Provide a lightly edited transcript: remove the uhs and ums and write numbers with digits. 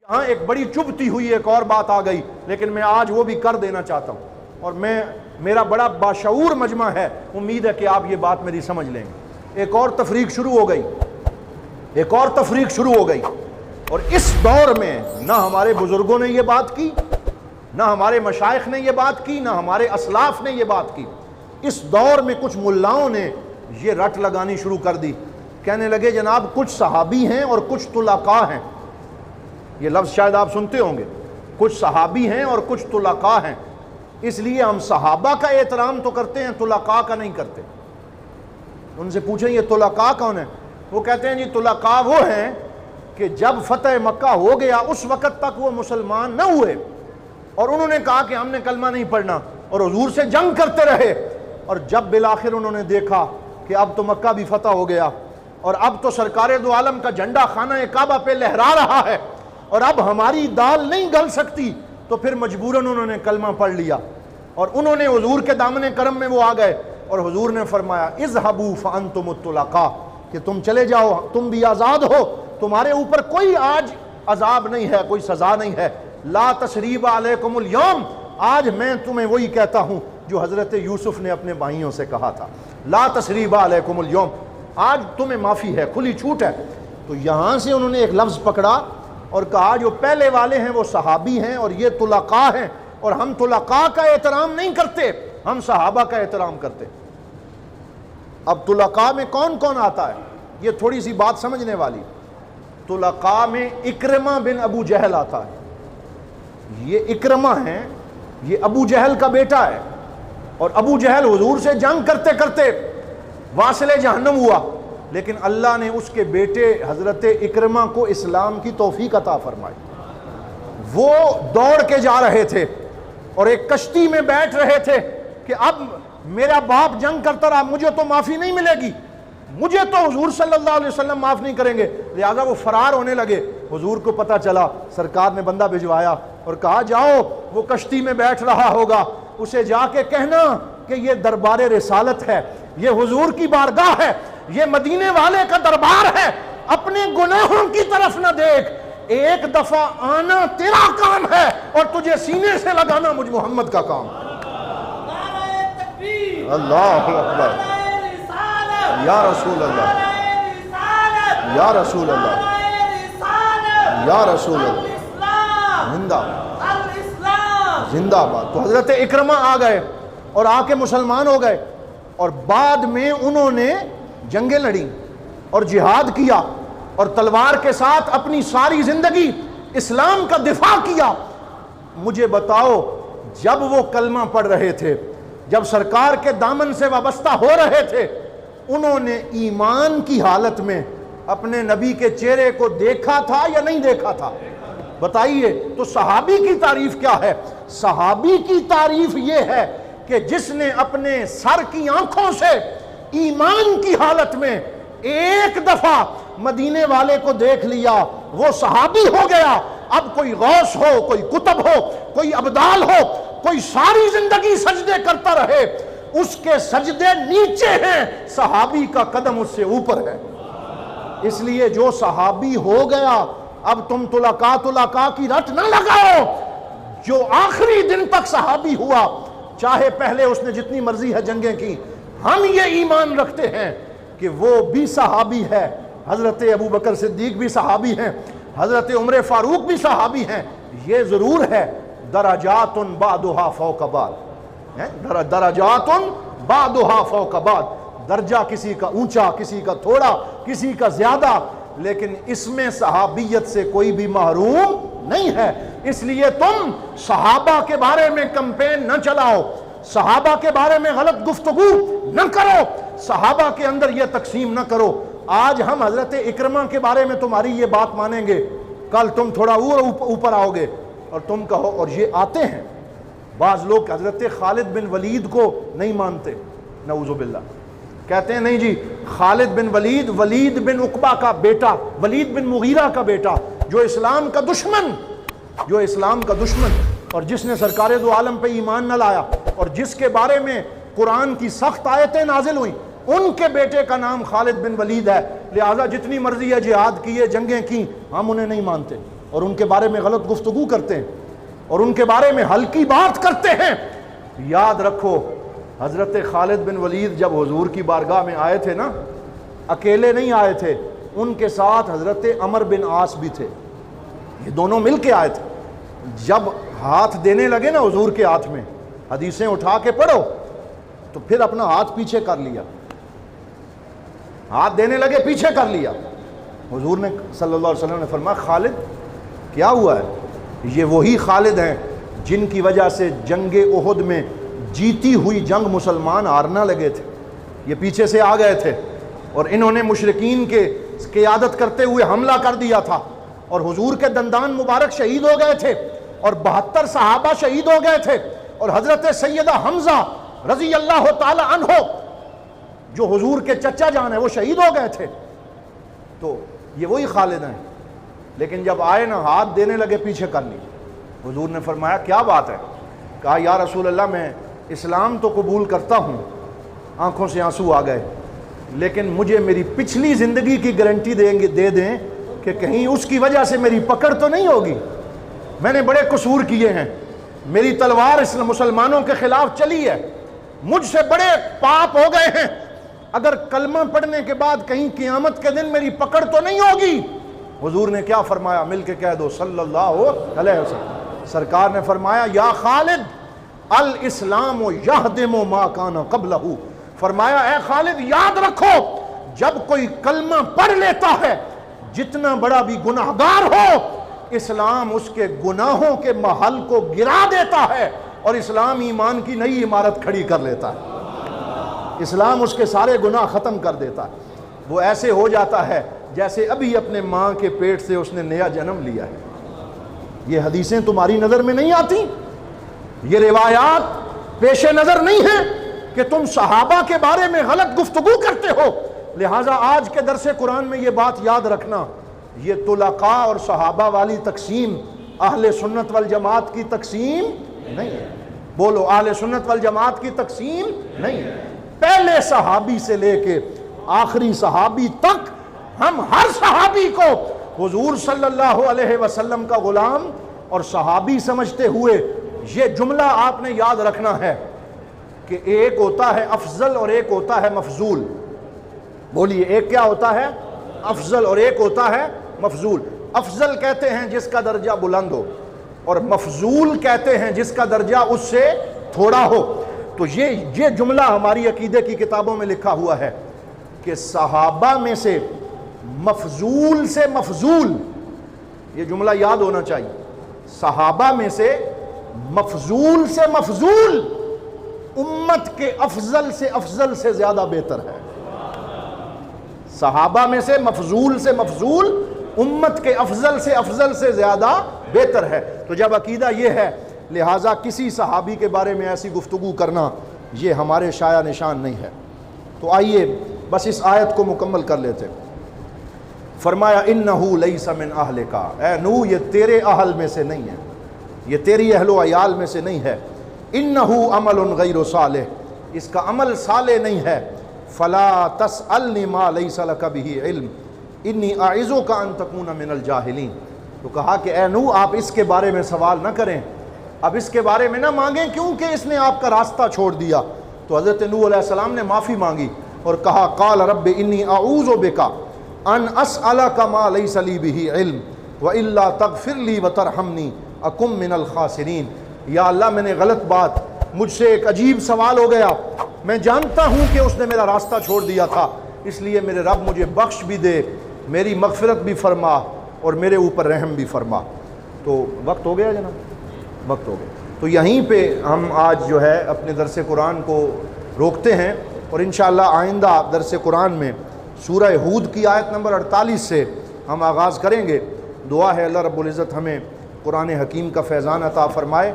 یہاں ایک بڑی چبھتی ہوئی ایک اور بات آ گئی، لیکن میں آج وہ بھی کر دینا چاہتا ہوں، اور میرا بڑا باشعور مجمع ہے، امید ہے کہ آپ یہ بات میری سمجھ لیں گے۔ ایک اور تفریق شروع ہو گئی، اور اس دور میں نہ ہمارے بزرگوں نے یہ بات کی، نہ ہمارے مشائخ نے یہ بات کی، نہ ہمارے اسلاف نے یہ بات کی۔ اس دور میں کچھ ملاؤں نے یہ رٹ لگانی شروع کر دی، کہنے لگے جناب کچھ صحابی ہیں اور کچھ طلقاء ہیں۔ یہ لفظ شاید آپ سنتے ہوں گے، کچھ صحابی ہیں اور کچھ طلقاء ہیں، اس لیے ہم صحابہ کا احترام تو کرتے ہیں، طلقاء کا نہیں کرتے۔ ان سے پوچھیں یہ طلقاء کون ہیں؟ وہ کہتے ہیں جی طلقاء وہ ہیں کہ جب فتح مکہ ہو گیا اس وقت تک وہ مسلمان نہ ہوئے، اور انہوں نے کہا کہ ہم نے کلمہ نہیں پڑھنا، اور حضور سے جنگ کرتے رہے، اور جب بالآخر انہوں نے دیکھا کہ اب تو مکہ بھی فتح ہو گیا، اور اب تو سرکار دو عالم کا جھنڈا خانہ کعبہ پہ لہرا رہا ہے، اور اب ہماری دال نہیں گل سکتی، تو پھر مجبوراً انہوں نے کلمہ پڑھ لیا، اور انہوں نے حضور کے دامن کرم میں وہ آ گئے، اور حضور نے فرمایا اذهبوا فانتم الطلقاء، کہ تم چلے جاؤ، تم بھی آزاد ہو، تمہارے اوپر کوئی آج عذاب نہیں ہے، کوئی سزا نہیں ہے۔ لا تثریب علیکم اليوم، آج میں تمہیں وہی کہتا ہوں جو حضرت یوسف نے اپنے بھائیوں سے کہا تھا، لا تثریب علیکم اليوم، آج تمہیں معافی ہے، کھلی چھوٹ ہے۔ تو یہاں سے انہوں نے ایک لفظ پکڑا اور کہا جو پہلے والے ہیں وہ صحابی ہیں اور یہ طلقاء ہیں، اور ہم طلقاء کا احترام نہیں کرتے، ہم صحابہ کا احترام کرتے۔ اب طلقاء میں کون کون آتا ہے، یہ تھوڑی سی بات سمجھنے والی۔ طلقاء میں اکرمہ بن ابو جہل آتا ہے، یہ اکرمہ ہیں، یہ ابو جہل کا بیٹا ہے، اور ابو جہل حضور سے جنگ کرتے کرتے واصل جہنم ہوا، لیکن اللہ نے اس کے بیٹے حضرت اکرمہ کو اسلام کی توفیق عطا فرمائی۔ وہ دوڑ کے جا رہے تھے اور ایک کشتی میں بیٹھ رہے تھے کہ اب میرا باپ جنگ کرتا رہا، مجھے تو معافی نہیں ملے گی، مجھے تو حضور صلی اللہ علیہ وسلم معاف نہیں کریں گے، لہذا وہ فرار ہونے لگے۔ حضور کو پتہ چلا، سرکار نے بندہ بھجوایا اور کہا جاؤ، وہ کشتی میں بیٹھ رہا ہوگا، اسے جا کے کہنا کہ یہ دربار رسالت ہے، یہ حضور کی بارگاہ ہے، یہ مدینے والے کا دربار ہے، اپنے گناہوں کی طرف نہ دیکھ، ایک دفعہ آنا تیرا کام ہے اور تجھے سینے سے لگانا مجھ محمد کا کام۔ اللہ اکبر، یا رسول اللہ، یا رسول اللہ، یا رسول اللہ، زندہ زندہ باد۔ تو حضرت اکرمہ آ گئے اور آ کے مسلمان ہو گئے، اور بعد میں انہوں نے جنگیں لڑیں اور جہاد کیا، اور تلوار کے ساتھ اپنی ساری زندگی اسلام کا دفاع کیا۔ مجھے بتاؤ، جب وہ کلمہ پڑھ رہے تھے، جب سرکار کے دامن سے وابستہ ہو رہے تھے، انہوں نے ایمان کی حالت میں اپنے نبی کے چہرے کو دیکھا تھا یا نہیں دیکھا تھا؟ بتائیے۔ تو صحابی کی تعریف کیا ہے؟ صحابی کی تعریف یہ ہے کہ جس نے اپنے سر کی آنکھوں سے ایمان کی حالت میں ایک دفعہ مدینے والے کو دیکھ لیا، وہ صحابی ہو گیا۔ اب کوئی غوث ہو، کوئی قطب ہو، کوئی ابدال ہو، کوئی ساری زندگی سجدے کرتا رہے، اس کے سجدے نیچے ہیں، صحابی کا قدم اس سے اوپر ہے۔ اس لیے جو صحابی ہو گیا، اب تم طلقاء کی رٹ نہ لگاؤ۔ جو آخری دن تک صحابی ہوا، چاہے پہلے اس نے جتنی مرضی ہے جنگیں کی، ہم یہ ایمان رکھتے ہیں کہ وہ بھی صحابی ہے، حضرت ابوبکر صدیق بھی صحابی ہیں، حضرت عمر فاروق بھی صحابی ہیں۔ یہ ضرور ہے درجات بعضها فوق بعض، درجات بعضها فوق بعض، درجہ کسی کا اونچا، کسی کا تھوڑا، کسی کا زیادہ، لیکن اس میں صحابیت سے کوئی بھی محروم نہیں ہے۔ اس لیے تم صحابہ کے بارے میں کمپین نہ چلاؤ، صحابہ کے بارے میں غلط گفتگو نہ کرو، صحابہ کے اندر یہ تقسیم نہ کرو۔ آج ہم حضرت اکرمہ کے بارے میں تمہاری یہ بات مانیں گے، کل تم تھوڑا اوپر آؤ گے اور تم کہو، اور یہ آتے ہیں بعض لوگ حضرت خالد بن ولید کو نہیں مانتے، نعوذ باللہ، کہتے ہیں نہیں جی خالد بن ولید، ولید بن عقبہ کا بیٹا، ولید بن مغیرہ کا بیٹا، جو اسلام کا دشمن اور جس نے سرکار دو عالم پہ ایمان نہ لایا، اور جس کے بارے میں قرآن کی سخت آیتیں نازل ہوئیں، ان کے بیٹے کا نام خالد بن ولید ہے، لہذا جتنی مرضی ہے جہاد کیے، جنگیں کی، ہم انہیں نہیں مانتے۔ اور ان کے بارے میں غلط گفتگو کرتے ہیں اور ان کے بارے میں ہلکی بات کرتے ہیں، یاد رکھو حضرت خالد بن ولید جب حضور کی بارگاہ میں آئے تھے نا، اکیلے نہیں آئے تھے، ان کے ساتھ حضرت عمر بن عاص بھی تھے، یہ دونوں مل کے آئے تھے۔ جب ہاتھ دینے لگے نا حضور کے ہاتھ میں، حدیثیں اٹھا کے پڑھو، تو پھر اپنا ہاتھ پیچھے کر لیا، ہاتھ دینے لگے پیچھے کر لیا۔ حضور نے صلی اللہ علیہ وسلم نے فرمایا خالد کیا ہوا ہے؟ یہ وہی خالد ہیں جن کی وجہ سے جنگ احد میں جیتی ہوئی جنگ مسلمان ہارنا لگے تھے، یہ پیچھے سے آ گئے تھے اور انہوں نے مشرکین کے قیادت کرتے ہوئے حملہ کر دیا تھا اور حضور کے دندان مبارک شہید ہو گئے تھے اور 72 صحابہ شہید ہو گئے تھے اور حضرت سیدہ حمزہ رضی اللہ تعالی عنہ جو حضور کے چچا جان ہیں وہ شہید ہو گئے تھے۔ تو یہ وہی خالد ہیں، لیکن جب آئے نا ہاتھ دینے لگے پیچھے کر لی۔ حضور نے فرمایا کیا بات ہے؟ کہا یا رسول اللہ میں اسلام تو قبول کرتا ہوں، آنکھوں سے آنسو آ گئے، لیکن مجھے میری پچھلی زندگی کی گارنٹی دے دیں کہ کہیں اس کی وجہ سے میری پکڑ تو نہیں ہوگی، میں نے بڑے قصور کیے ہیں، میری تلوار مسلمانوں کے خلاف چلی ہے، مجھ سے بڑے پاپ ہو گئے ہیں، اگر کلمہ پڑھنے کے بعد کہیں قیامت کے دن میری پکڑ تو نہیں ہوگی۔ حضور نے کیا فرمایا؟ مل کے کہہ دو صلی اللہ علیہ وسلم۔ سرکار نے فرمایا یا خالد الاسلام یہدم ما کان قبلہ، فرمایا اے خالد یاد رکھو جب کوئی کلمہ پڑھ لیتا ہے جتنا بڑا بھی گناہگار ہو، اسلام اس کے گناہوں کے محل کو گرا دیتا ہے اور اسلام ایمان کی نئی عمارت کھڑی کر لیتا ہے، اسلام اس کے سارے گناہ ختم کر دیتا ہے، وہ ایسے ہو جاتا ہے جیسے ابھی اپنے ماں کے پیٹ سے اس نے نیا جنم لیا ہے۔ یہ حدیثیں تمہاری نظر میں نہیں آتی، یہ روایات پیش نظر نہیں ہیں کہ تم صحابہ کے بارے میں غلط گفتگو کرتے ہو۔ لہٰذا آج کے درس قرآن میں یہ بات یاد رکھنا، یہ طلقاء اور صحابہ والی تقسیم اہل سنت والجماعت کی تقسیم نہیں ہے۔ بولو اہل سنت والجماعت کی تقسیم نہیں ہے۔ پہلے صحابی سے لے کے آخری صحابی تک ہم ہر صحابی کو حضور صلی اللہ علیہ وسلم کا غلام اور صحابی سمجھتے ہوئے یہ جملہ آپ نے یاد رکھنا ہے کہ ایک ہوتا ہے افضل اور ایک ہوتا ہے مفضول۔ بولیے ایک کیا ہوتا ہے؟ افضل، اور ایک ہوتا ہے مفضول۔ افضل کہتے ہیں جس کا درجہ بلند ہو اور مفضول کہتے ہیں جس کا درجہ اس سے تھوڑا ہو۔ تو یہ جملہ ہماری عقیدے کی کتابوں میں لکھا ہوا ہے کہ صحابہ میں سے مفضول سے مفضول، یہ جملہ یاد ہونا چاہیے، صحابہ میں سے مفضول سے مفضول امت کے افضل سے زیادہ بہتر ہے۔ صحابہ میں سے مفضول امت کے افضل سے زیادہ بہتر ہے۔ تو جب عقیدہ یہ ہے، لہٰذا کسی صحابی کے بارے میں ایسی گفتگو کرنا یہ ہمارے شایع نشان نہیں ہے۔ تو آئیے بس اس آیت کو مکمل کر لیتے۔ فرمایا انہو لیس من اہلک، اے نوح یہ تیرے اہل میں سے نہیں ہے، یہ تیری اہل و عیال میں سے نہیں ہے۔ انہو عمل غیر صالح، اس کا عمل صالح نہیں ہے۔ فلا تسألنی ما لیس لک بہ علم انی اعظک ان تکون من الجاہلین۔ تو کہا کہ اے نوح آپ اس کے بارے میں سوال نہ کریں، اب اس کے بارے میں نہ مانگیں کیونکہ اس نے آپ کا راستہ چھوڑ دیا۔ تو حضرت نوح علیہ السلام نے معافی مانگی اور کہا قال رب انی اعوذ بک ان اسألک ما لیس لی بہ علم والا تغفر لی وترحمنی اکن من الخاسرین۔ یا اللہ میں نے غلط بات، مجھ سے ایک عجیب سوال ہو گیا، میں جانتا ہوں کہ اس نے میرا راستہ چھوڑ دیا تھا، اس لیے میرے رب مجھے بخش بھی دے، میری مغفرت بھی فرما اور میرے اوپر رحم بھی فرما۔ تو وقت ہو گیا جناب، وقت ہو گیا۔ تو یہیں پہ ہم آج جو ہے اپنے درس قرآن کو روکتے ہیں اور انشاءاللہ آئندہ درس قرآن میں سورہ ہود کی آیت نمبر 48 سے ہم آغاز کریں گے۔ دعا ہے اللہ رب العزت ہمیں قرآن حکیم کا فیضان عطا فرمائے۔